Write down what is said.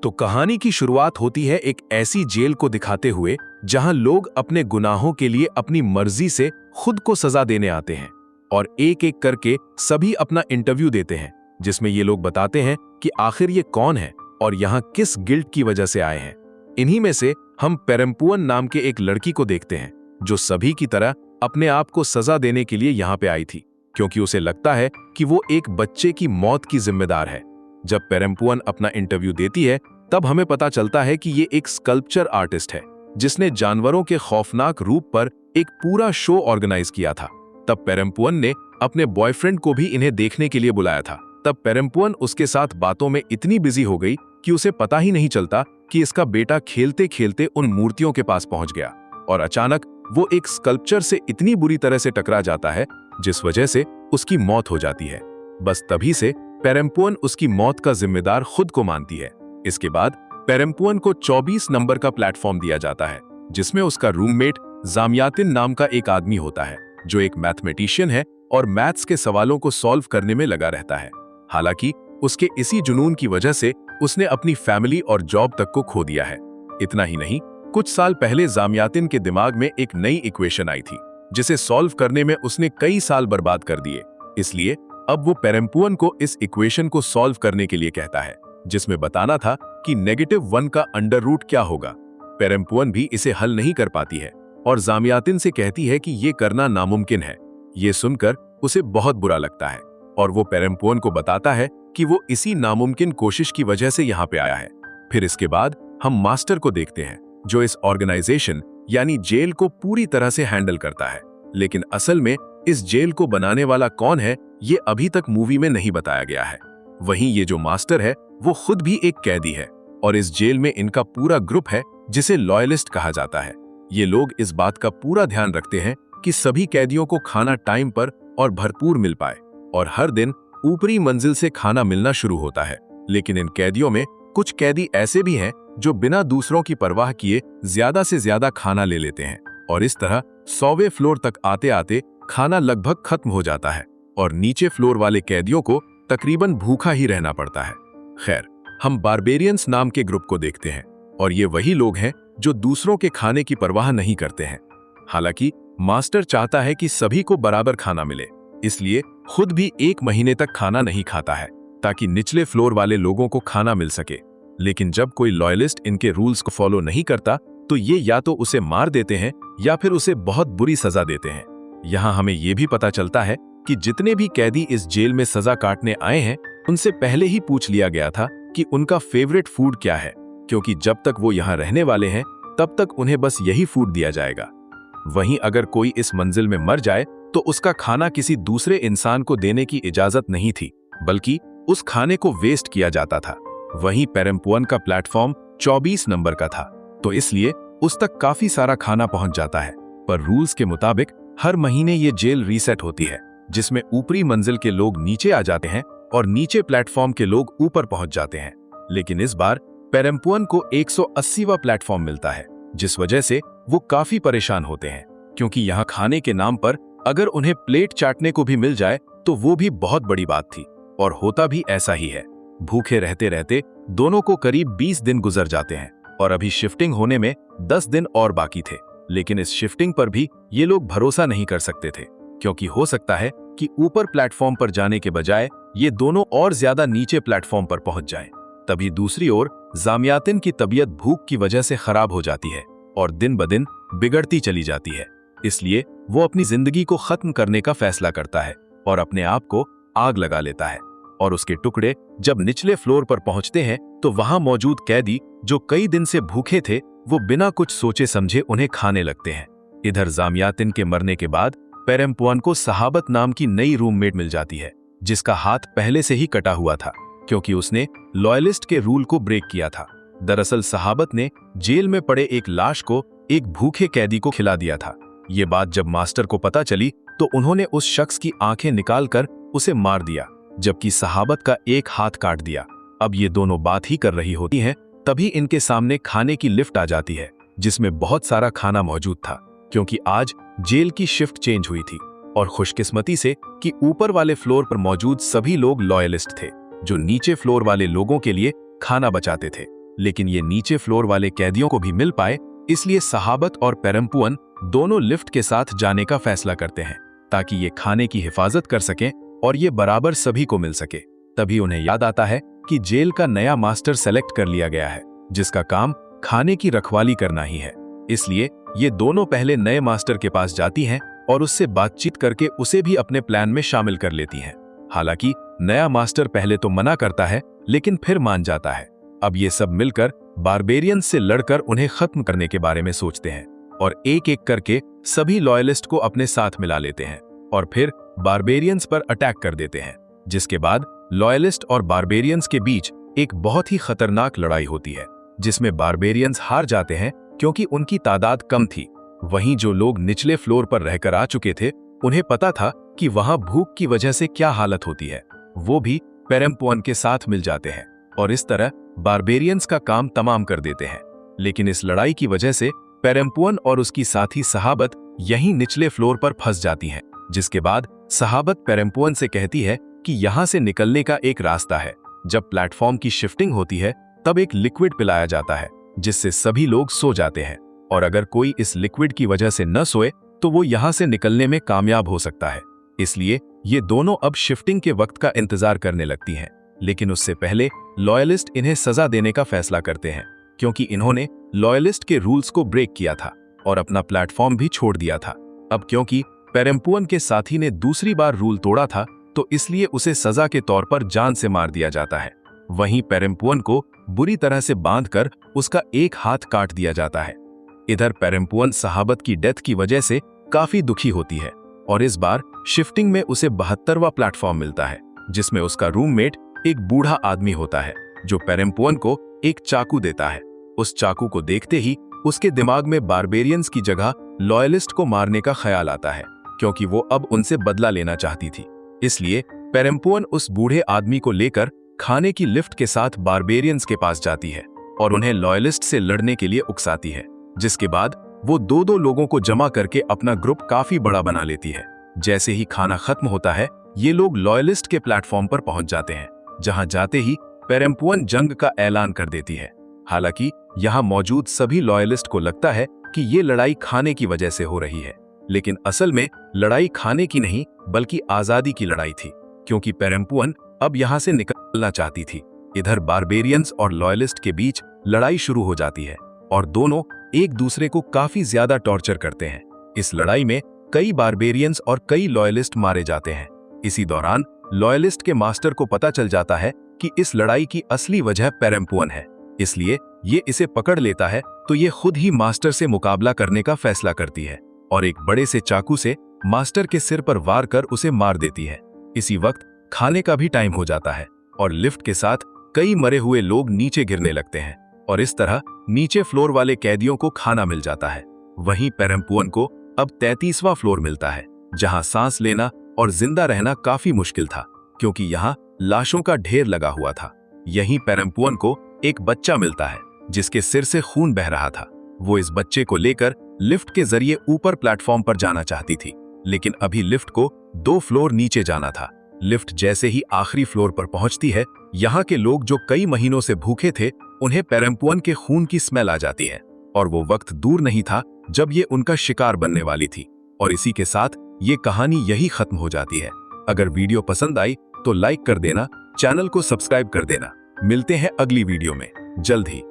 तो कहानी की शुरुआत होती है एक ऐसी जेल को दिखाते हुए जहां लोग अपने गुनाहों के लिए अपनी मर्जी से खुद को सजा देने आते हैं और एक एक करके सभी अपना इंटरव्यू देते हैं, जिसमें ये लोग बताते हैं कि आखिर ये कौन है और यहाँ किस गिल्ट की वजह से आए हैं। इन्हीं में से हम पेरम्पुअन नाम के एक लड़की को देखते हैं जो सभी की तरह अपने आप को सजा देने के लिए यहाँ पे आई थी, क्योंकि उसे लगता है कि वो एक बच्चे की मौत की जिम्मेदार है। जब पेरम्पुअन अपना इंटरव्यू देती है तब हमें पता चलता है कि ये एक स्कल्पचर आर्टिस्ट है जिसने जानवरों के खौफनाक रूप पर एक पूरा शो ऑर्गेनाइज किया था। तब पेरम्पुअन ने अपने बॉयफ्रेंड को भी इन्हें देखने के लिए बुलाया था। तब पेरम्पुअन उसके साथ बातों में इतनी बिजी हो गई कि उसे पता ही नहीं चलता कि इसका बेटा खेलते खेलते उन मूर्तियों के पास पहुंच गया और अचानक वो एक स्कल्पचर से इतनी बुरी तरह से टकरा जाता है जिस वजह से उसकी मौत हो जाती है। बस तभी से पेरम्पुअन उसकी मौत का जिम्मेदार खुद को मानती है। इसके बाद पेरम्पुअन को 24 नंबर का प्लेटफॉर्म दिया जाता है जिसमें उसका रूममेट जामियातिन नाम का एक आदमी होता है जो एक मैथमेटिशियन है और मैथ्स के सवालों को सॉल्व करने में लगा रहता है। हालांकि उसके इसी जुनून की वजह से उसने अपनी फैमिली और जॉब तक को खो दिया है। इतना ही नहीं, कुछ साल पहले जामियातिन के दिमाग में एक नई इक्वेशन आई थी जिसे सॉल्व करने में उसने कई साल बर्बाद कर दिए। इसलिए अब वो पेरम्पुअन को इस इक्वेशन को सॉल्व करने के लिए कहता है जिसमें बताना था कि -1 का अंडर रूट क्या होगा। पेरम्पुअन भी इसे हल नहीं कर पाती है और जामियातिन से कहती है कि ये करना नामुमकिन है। ये सुनकर उसे बहुत बुरा लगता है और वो पेरम्पुअन को बताता है कि वो इसी नामुमकिन कोशिश की वजह से यहाँ पे आया है। फिर इसके बाद हम मास्टर को देखते हैं जो इस ऑर्गेनाइजेशन यानी जेल को पूरी तरह से हैंडल करता है। लेकिन असल में इस जेल को बनाने वाला कौन है ये अभी तक मूवी में नहीं बताया गया है। वहीं ये जो मास्टर है वो खुद भी एक कैदी है और इस जेल में इनका पूरा ग्रुप है जिसे लॉयलिस्ट कहा जाता है। ये लोग इस बात का पूरा ध्यान रखते हैं कि सभी कैदियों को खाना टाइम पर और भरपूर मिल पाए और हर दिन ऊपरी मंजिल से खाना मिलना शुरू होता है। लेकिन इन कैदियों में कुछ कैदी ऐसे भी हैं जो बिना दूसरों की परवाह किए ज्यादा से ज्यादा खाना ले लेते हैं और इस तरह 100वें फ्लोर तक आते आते खाना लगभग खत्म हो जाता है और नीचे फ्लोर वाले कैदियों को तकरीबन भूखा ही रहना पड़ता है। खैर, हम बारबेरियंस नाम के ग्रुप को देखते हैं और ये वही लोग हैं जो दूसरों के खाने की परवाह नहीं करते हैं। हालांकि मास्टर चाहता है कि सभी को बराबर खाना मिले, इसलिए खुद भी 1 महीने तक खाना नहीं खाता है ताकि निचले फ्लोर वाले लोगों को खाना मिल सके। लेकिन जब कोई लॉयलिस्ट इनके रूल्स को फॉलो नहीं करता तो ये या तो उसे मार देते हैं या फिर उसे बहुत बुरी सजा देते हैं। यहाँ हमें यह भी पता चलता है कि जितने भी कैदी इस जेल में सजा काटने आए हैं उनसे पहले ही पूछ लिया गया था कि उनका फेवरेट फूड क्या है, क्योंकि जब तक वो यहाँ रहने वाले हैं तब तक उन्हें बस यही फूड दिया जाएगा। वहीं अगर कोई इस मंजिल में मर जाए तो उसका खाना किसी दूसरे इंसान को देने की इजाजत नहीं थी, बल्कि उस खाने को वेस्ट किया जाता था। वहीं पेरम्पुअन का प्लेटफॉर्म 24 नंबर का था, तो इसलिए उस तक काफी सारा खाना पहुंच जाता है। पर रूल्स के मुताबिक हर महीने ये जेल रीसेट होती है जिसमें ऊपरी मंजिल के लोग नीचे आ जाते हैं और नीचे प्लेटफॉर्म के लोग ऊपर पहुंच जाते हैं। लेकिन इस बार पेरम्पुअन को 180वां प्लेटफॉर्म मिलता है, जिस वजह से वो काफी परेशान होते हैं, क्योंकि यहाँ खाने के नाम पर अगर उन्हें प्लेट चाटने को भी मिल जाए तो वो भी बहुत बड़ी बात थी, और होता भी ऐसा ही है। भूखे रहते रहते दोनों को करीब 20 दिन गुजर जाते हैं और अभी शिफ्टिंग होने में 10 दिन और बाकी थे। लेकिन इस शिफ्टिंग पर भी ये लोग भरोसा नहीं कर सकते थे, क्योंकि हो सकता है कि ऊपर प्लेटफॉर्म पर जाने के बजाय ये दोनों और ज्यादा नीचे प्लेटफॉर्म पर पहुंच जाएं। तभी दूसरी ओर जामियातिन की तबीयत भूख की वजह से खराब हो जाती है और दिन ब दिन बिगड़ती चली जाती है। इसलिए वो अपनी जिंदगी को खत्म करने का फैसला करता है और अपने आप को आग लगा लेता है। और उसके टुकड़े जब निचले फ्लोर पर पहुंचते हैं तो वहां मौजूद कैदी जो कई दिन से भूखे थे वो बिना कुछ सोचे समझे उन्हें खाने लगते हैं। इधर जामियातिन के मरने के बाद पेरम्पुअन को सहाबत नाम की नई रूममेट मिल जाती है, जिसका हाथ पहले से ही कटा हुआ था क्योंकि उसने लॉयलिस्ट के रूल को ब्रेक किया था। दरअसल सहाबत ने जेल में पड़े एक लाश को एक भूखे कैदी को खिला दिया था। ये बात जब मास्टर को पता चली तो उन्होंने उस शख्स की आंखें निकालकर उसे मार दिया, जबकि सहाबत का एक हाथ काट दिया। अब ये दोनों बात ही कर रही होती हैं, तभी इनके सामने खाने की लिफ्ट आ जाती है जिसमें बहुत सारा खाना मौजूद था, क्योंकि आज जेल की शिफ्ट चेंज हुई थी। और खुशकिस्मती से कि ऊपर वाले फ्लोर पर मौजूद सभी लोग लॉयलिस्ट थे जो नीचे फ्लोर वाले लोगों के लिए खाना बचाते थे। लेकिन ये नीचे फ्लोर वाले कैदियों को भी मिल पाए, इसलिए सहाबत और पेरम्पुअन दोनों लिफ्ट के साथ जाने का फैसला करते हैं ताकि ये खाने की हिफाजत कर सकें और ये बराबर सभी को मिल सके। तभी उन्हें याद आता है कि जेल का नया मास्टर सेलेक्ट कर लिया गया है, जिसका काम खाने की रखवाली करना ही है। इसलिए ये दोनों पहले नए मास्टर के पास जाती हैं और उससे बातचीत करके उसे भी अपने प्लान में शामिल कर लेती हैं। हालांकि नया मास्टर पहले तो मना करता है, लेकिन फिर मान जाता है। अब ये सब मिलकर बारबेरियंस से लड़कर उन्हें खत्म करने के बारे में सोचते हैं और एक एक करके सभी लॉयलिस्ट को अपने साथ मिला लेते हैं और फिर बारबेरियंस पर अटैक कर देते हैं, जिसके बाद लॉयलिस्ट और बारबेरियंस के बीच एक बहुत ही खतरनाक लड़ाई होती है, जिसमें बारबेरियंस हार जाते हैं क्योंकि उनकी तादाद कम थी। वहीं जो लोग निचले फ्लोर पर रहकर आ चुके थे, उन्हें पता था कि वहां भूख की वजह से क्या हालत होती है, वो भी पेरम्पुअन के साथ मिल जाते हैं और इस तरह बारबेरियंस का काम तमाम कर देते हैं। लेकिन इस लड़ाई की वजह से पेरम्पुअन और उसकी साथी सहाबत यहीं निचले फ्लोर पर फंस जाती हैं, जिसके बाद सहाबत पेरम्पुअन से कहती है कि यहां से निकलने का एक रास्ता है। जब प्लेटफॉर्म की शिफ्टिंग होती है तब एक लिक्विड पिलाया जाता है, जिससे सभी लोग सो जाते हैं और अगर कोई इस लिक्विड की वजह से न सोए तो वो यहां से निकलने में कामयाब हो सकता है। इसलिए ये दोनों अब शिफ्टिंग के वक्त का इंतजार करने लगती हैं। लेकिन उससे पहले लॉयलिस्ट इन्हें सजा देने का फैसला करते हैं, क्योंकि इन्होंने लॉयलिस्ट के रूल्स को ब्रेक किया था और अपना प्लेटफॉर्म भी छोड़ दिया था। अब क्योंकि पेरम्पुअन के साथी ने दूसरी बार रूल तोड़ा था, तो इसलिए उसे सजा के तौर पर जान से मार दिया जाता है। वहीं पेरम्पुअन को बुरी तरह से बांधकर उसका एक हाथ काट दिया जाता है। इधर पेरम्पुअन सहाबत की डेथ की वजह से काफी दुखी होती है और इस बार शिफ्टिंग में उसे 72वां प्लेटफॉर्म मिलता है, जिसमें उसका रूममेट एक बूढ़ा आदमी होता है जो पेरम्पुअन को एक चाकू देता है। उस चाकू को देखते ही उसके दिमाग में बारबेरियंस की जगह लॉयलिस्ट को मारने का ख्याल आता है, क्योंकि वो अब उनसे बदला लेना चाहती थी। इसलिए पेरम्पुअन उस बूढ़े आदमी को लेकर खाने की लिफ्ट के साथ बारबेरियंस के पास जाती है और उन्हें लॉयलिस्ट से लड़ने के लिए उकसाती है, जिसके बाद वो दो लोगों को जमा करके अपना ग्रुप काफी बड़ा बना लेती है। जैसे ही खाना खत्म होता है, ये लोग लॉयलिस्ट के प्लेटफॉर्म पर पहुंच जाते हैं, जहां जाते ही पेरम्पुअन जंग का ऐलान कर देती है। हालांकि यहां मौजूद सभी लॉयलिस्ट को लगता है कि ये लड़ाई खाने की वजह से हो रही है, लेकिन असल में लड़ाई खाने की नहीं बल्कि आजादी की लड़ाई थी, क्योंकि पेरम्पुअन अब यहां से निकलना चाहती थी। इधर बारबेरियंस और लॉयलिस्ट के बीच लड़ाई शुरू हो जाती है और दोनों एक दूसरे को काफी ज्यादा टॉर्चर करते हैं। इस लड़ाई में कई बारबेरियंस और कई लॉयलिस्ट मारे जाते हैं। इसी दौरान लॉयलिस्ट के मास्टर को पता चल जाता है कि इस लड़ाई की असली वजह पेरम्पुअन है, इसलिए ये इसे पकड़ लेता है, तो ये खुद ही मास्टर से मुकाबला करने का फैसला करती है और एक बड़े से चाकू से मास्टर के सिर पर वार कर उसे मार देती है। इसी वक्त खाने का भी टाइम हो जाता है और लिफ्ट के साथ कई मरे हुए लोग नीचे गिरने लगते हैं और इस तरह नीचे फ्लोर वाले कैदियों को खाना मिल जाता है। वहीं पेरम्पुअन को अब 33वां फ्लोर मिलता है, जहां सांस लेना और जिंदा रहना काफी मुश्किल था, क्योंकि यहाँ लाशों का ढेर लगा हुआ था। यहीं पेरम्पुअन को एक बच्चा मिलता है जिसके सिर से खून बह रहा था। वो इस बच्चे को लेकर लिफ्ट के जरिए ऊपर प्लेटफॉर्म पर जाना चाहती थी, लेकिन अभी लिफ्ट को 2 फ्लोर नीचे जाना था। लिफ्ट जैसे ही आखिरी फ्लोर पर पहुंचती है, यहाँ के लोग जो कई महीनों से भूखे थे, उन्हें पेरम्पुअन के खून की स्मेल आ जाती है और वो वक्त दूर नहीं था जब ये उनका शिकार बनने वाली थी। और इसी के साथ ये कहानी यही खत्म हो जाती है। अगर वीडियो पसंद आई तो लाइक कर देना, चैनल को सब्सक्राइब कर देना। मिलते हैं अगली वीडियो में जल्द ही।